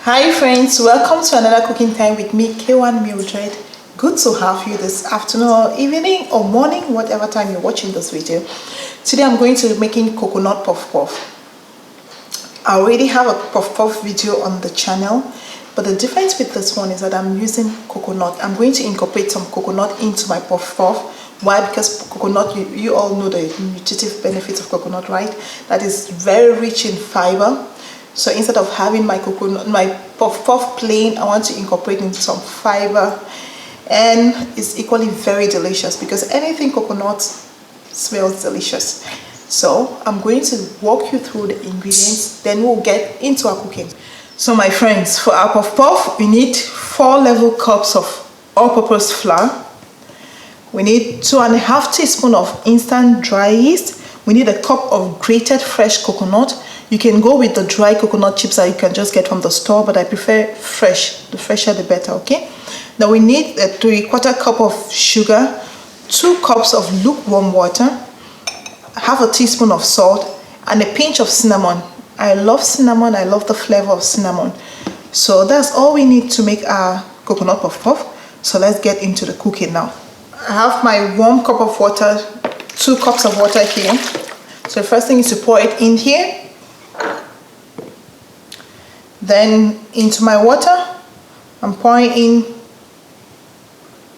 Hi friends, welcome to another cooking time with me, K1 Mildred. Good to have you this afternoon or evening or morning, whatever time you're watching this video. Today I'm going to be making coconut puff puff. I already have a puff puff video on the channel, but the difference with this one is that I'm using coconut. I'm going to incorporate some coconut into my puff puff. Why? Because coconut, you all know the nutritive benefits of coconut, right? That is very rich in fiber. So instead of having my coconut, my puff puff plain, I want to incorporate in some fiber, and it's equally very delicious because anything coconut smells delicious. So I'm going to walk you through the ingredients, then we'll get into our cooking. So my friends, for our puff puff, we need 4 level cups of all-purpose flour. We need 2.5 teaspoons of instant dry yeast. We need a cup of grated fresh coconut. You can go with the dry coconut chips that you can just get from the store, but I prefer fresh. The fresher the better, okay? Now we need a 3/4 cup of sugar, 2 cups of lukewarm water, half a teaspoon of salt, and a pinch of cinnamon. I love cinnamon. I love the flavor of cinnamon. So that's all we need to make our coconut puff puff. So let's get into the cooking now. I have my warm cup of water, 2 cups of water here. So the first thing is to pour it in here. Then into my water, I'm pouring in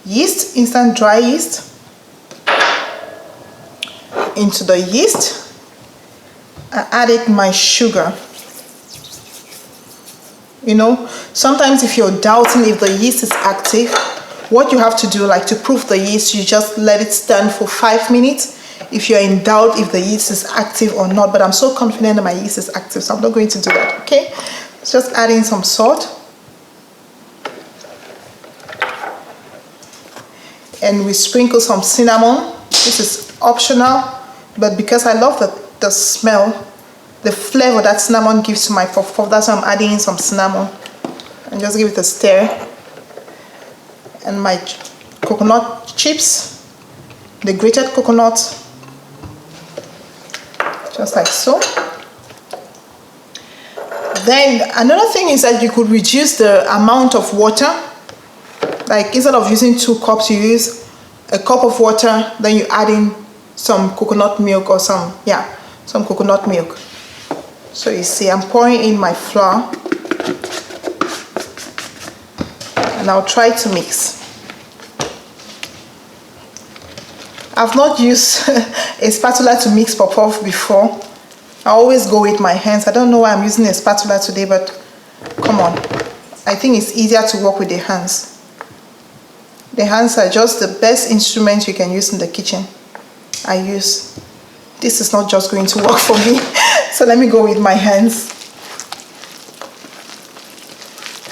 yeast, instant dry yeast. Into the yeast, I added my sugar. You know, sometimes if you're doubting if the yeast is active, what you have to do, like to prove the yeast, you just let it stand for 5 minutes. If you're in doubt if the yeast is active or not, but I'm so confident that my yeast is active, so I'm not going to do that, okay? Just add in some salt. And we sprinkle some cinnamon. This is optional, but because I love the smell, the flavor that cinnamon gives to my puff puff, that's why I'm adding in some cinnamon. And just give it a stir. And my coconut chips, the grated coconut, just like so. Then another thing is that you could reduce the amount of water. Like instead of using 2 cups, you use a cup of water, then you add in some coconut milk or some coconut milk. So you see, I'm pouring in my flour and I'll try to mix. I've not used a spatula to mix puff puff before. I always go with my hands. I don't know why I'm using a spatula today, but come on. I think it's easier to work with the hands. The hands are just the best instrument you can use in the kitchen. This is not just going to work for me. So let me go with my hands.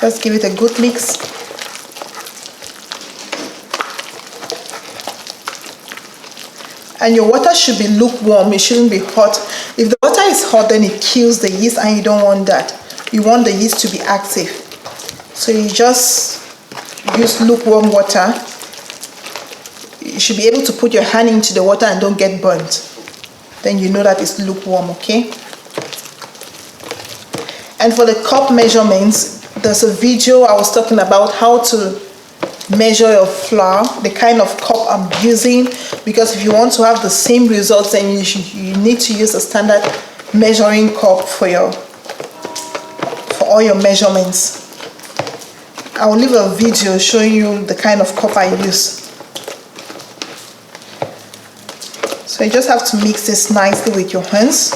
Just give it a good mix. And your water should be lukewarm, it shouldn't be hot. If the water is hot, then it kills the yeast, and you don't want that. You want the yeast to be active. So you just use lukewarm water. You should be able to put your hand into the water and don't get burnt. Then you know that it's lukewarm, okay? And for the cup measurements, there's a video I was talking about how to measure your flour, the kind of cup I'm using, because if you want to have the same results, then you need to use a standard measuring cup for all your measurements. I will leave a video showing you the kind of cup I use. So you just have to mix this nicely with your hands.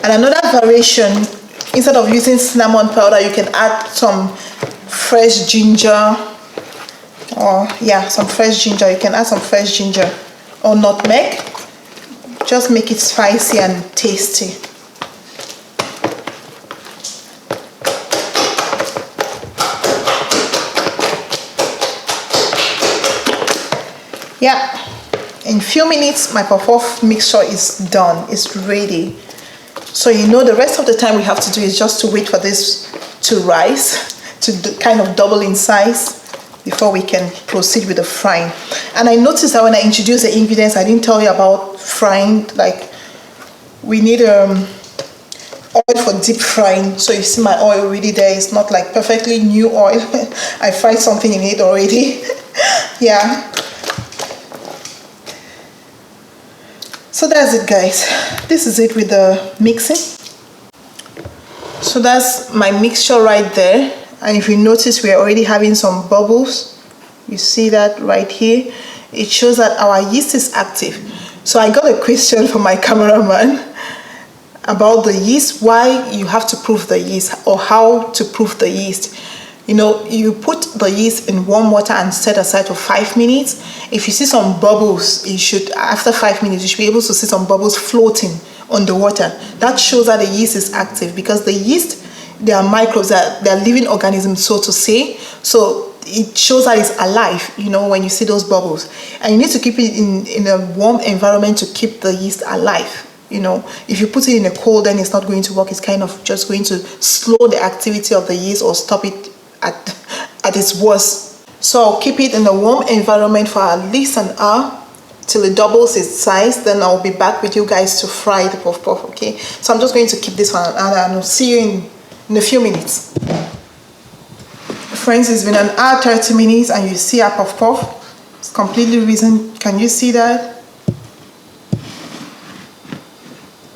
And another variation, instead of using cinnamon powder, you can add some fresh ginger, or some fresh ginger. You can add some fresh ginger or nutmeg. Just make it spicy and tasty. Yeah, in few minutes my puff puff mixture is done, it's ready. So you know, the rest of the time we have to do is just to wait for this to rise, to kind of double in size before we can proceed with the frying. And I noticed that when I introduced the ingredients, I didn't tell you about frying. Like, we need oil for deep frying. So you see my oil already there. It's not like perfectly new oil. I fried something in it already. Yeah. So that's it, guys. This is it with the mixing. So that's my mixture right there. And if you notice, we're already having some bubbles. You see that right here? It shows that our yeast is active. So I got a question from my cameraman about the yeast, why you have to proof the yeast, or how to proof the yeast. You know, you put the yeast in warm water and set aside for 5 minutes. If you see some bubbles, you should, after 5 minutes, you should be able to see some bubbles floating on the water. That shows that the yeast is active, because the yeast, they are microbes, they're living organisms, so to say. So it shows that it's alive, you know, when you see those bubbles. And you need to keep it in a warm environment to keep the yeast alive. You know, if you put it in a cold, then it's not going to work. It's kind of just going to slow the activity of the yeast or stop it at its worst. So I'll keep it in a warm environment for at least an hour till it doubles its size. Then I'll be back with you guys to fry the puff puff. Okay, so I'm just going to keep this for an hour, and I'll see you in a few minutes. Friends, it's been an hour 30 minutes, and you see our puff puff. It's completely risen. Can you see that?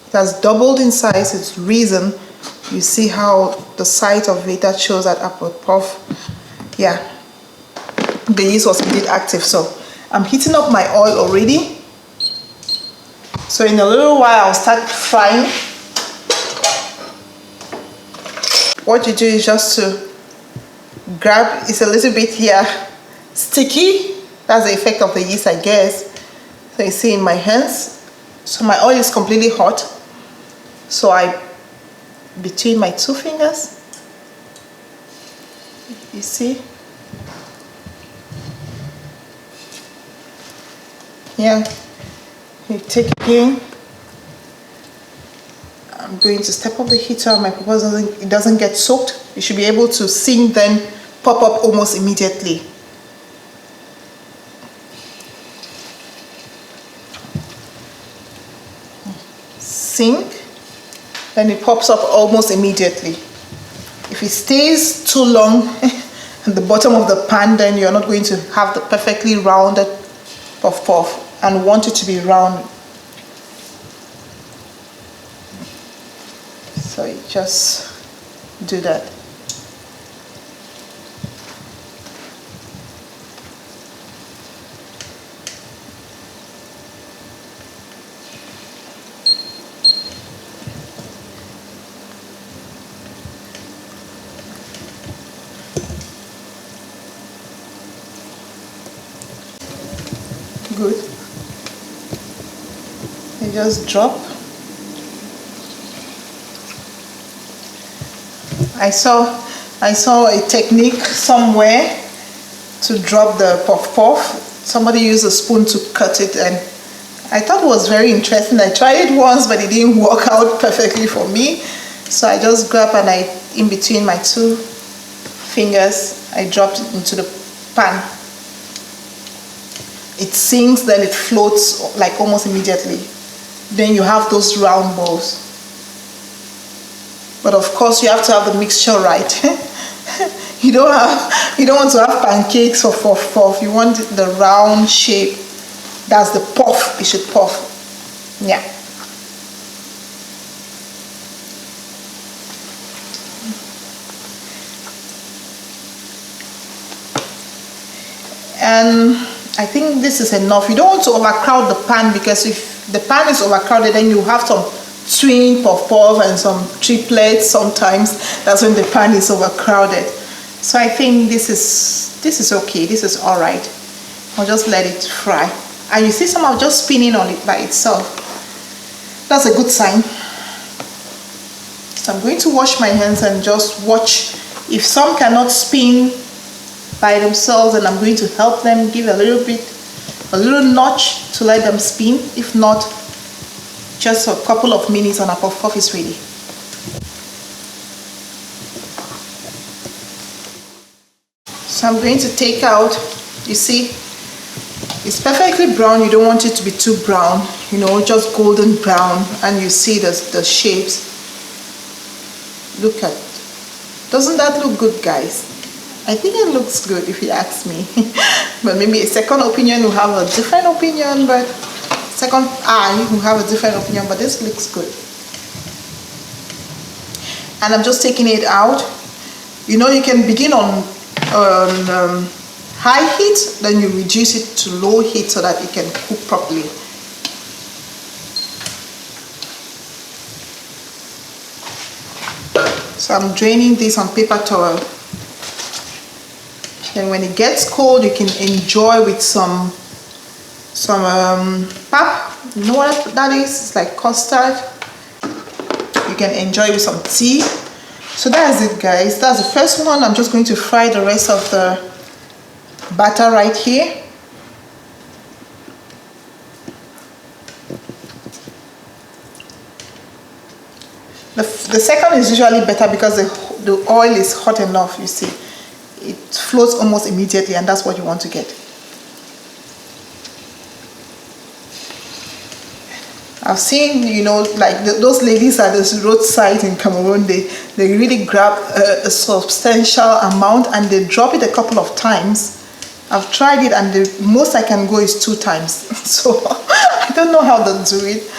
It has doubled in size. It's risen. You see how the size of it, that shows that apple puff. Yeah, the yeast was indeed active. So I'm heating up my oil already. So in a little while I'll start frying. What you do is just to grab, it's a little bit here sticky. That's the effect of the yeast, I guess. So you see in my hands. So my oil is completely hot. So between my two fingers, you see, yeah, you take it in. I'm going to step up the heater. My purpose doesn't get soaked. You should be able to sink, then pop up almost immediately. Sink. Then it pops up almost immediately. If it stays too long at the bottom of the pan, then you're not going to have the perfectly rounded puff puff, and want it to be round. So you just do that. Good. You just drop. I saw a technique somewhere to drop the puff puff. Somebody used a spoon to cut it, and I thought it was very interesting. I tried it once, but it didn't work out perfectly for me. So I just grabbed, and in between my two fingers, I dropped it into the pan. It sinks, then it floats like almost immediately. Then you have those round balls. But of course, you have to have the mixture right. You don't want to have pancakes or puff puff. You want the round shape. That's the puff. It should puff. Yeah. And I think this is enough. You don't want to overcrowd the pan, because if the pan is overcrowded, then you have some twin puff puff and some triplets sometimes. That's when the pan is overcrowded. So I think this is okay. This is all right. I'll just let it fry. And you see some are just spinning on it by itself. That's a good sign. So I'm going to wash my hands and just watch. If some cannot spin by themselves, and I'm going to help them, give a little bit a little notch to let them spin. If not, just a couple of minutes and our puff puff is ready. So I'm going to take out, you see, it's perfectly brown. You don't want it to be too brown, you know, just golden brown. And you see the shapes. Look at, doesn't that look good, guys? I think it looks good if you ask me. But maybe a second opinion will have a different opinion, but second eye will have a different opinion, but this looks good. And I'm just taking it out. You know, you can begin on high heat, then you reduce it to low heat so that it can cook properly. So I'm draining this on paper towel. Then when it gets cold, you can enjoy with some pap. You know what that is? It's like custard. You can enjoy with some tea. So that's it, guys. That's the first one. I'm just going to fry the rest of the batter right here. The second is usually better because the oil is hot enough, you see. It floats almost immediately, and that's what you want to get. I've seen, you know, like those ladies at this roadside in Cameroon, they really grab a substantial amount and they drop it a couple of times. I've tried it, and the most I can go is 2 times. So I don't know how they do it.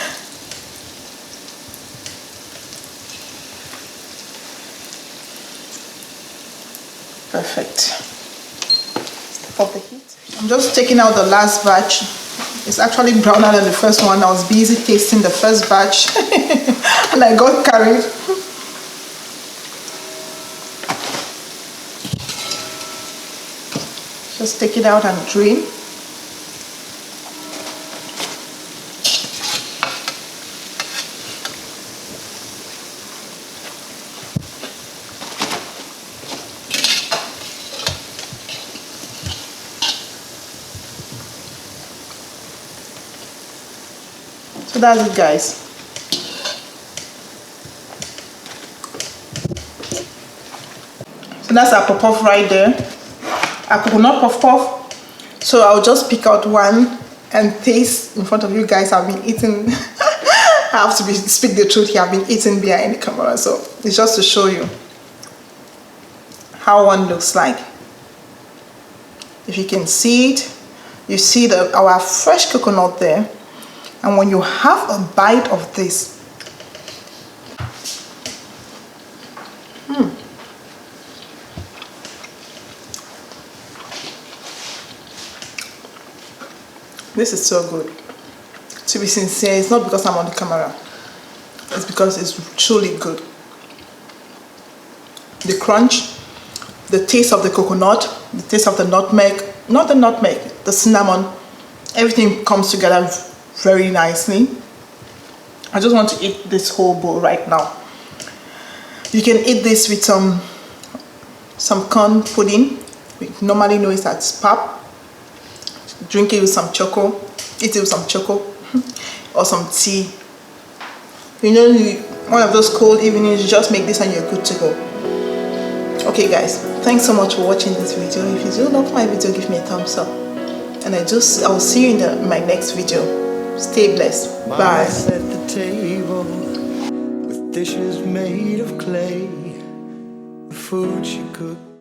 Perfect. Step up the heat. I'm just taking out the last batch. It's actually browner than the first one. I was busy tasting the first batch and I got carried. Just take it out and drain. So that's it, guys. So that's our puff puff right there. Our coconut puff puff. So I'll just pick out one and taste in front of you guys. I've been eating. I have to speak the truth here. I've been eating behind the camera, so it's just to show you how one looks like. If you can see it, you see our fresh coconut there. And when you have a bite of this, this is so good. To be sincere, it's not because I'm on the camera. It's because it's truly good. The crunch, the taste of the coconut, the taste of the nutmeg, not the nutmeg, the cinnamon, everything comes together very nicely. I just want to eat this whole bowl right now. You can eat this with some corn pudding. We normally know it as pap. Drink it with some choco. Eat it with some choco or some tea. You know, one of those cold evenings, you just make this and you're good to go. Okay, guys, thanks so much for watching this video. If you do love my video, give me a thumbs up. And I will see you in my next video. Stay blessed. Bye. At the table with dishes made of clay, the food she cooked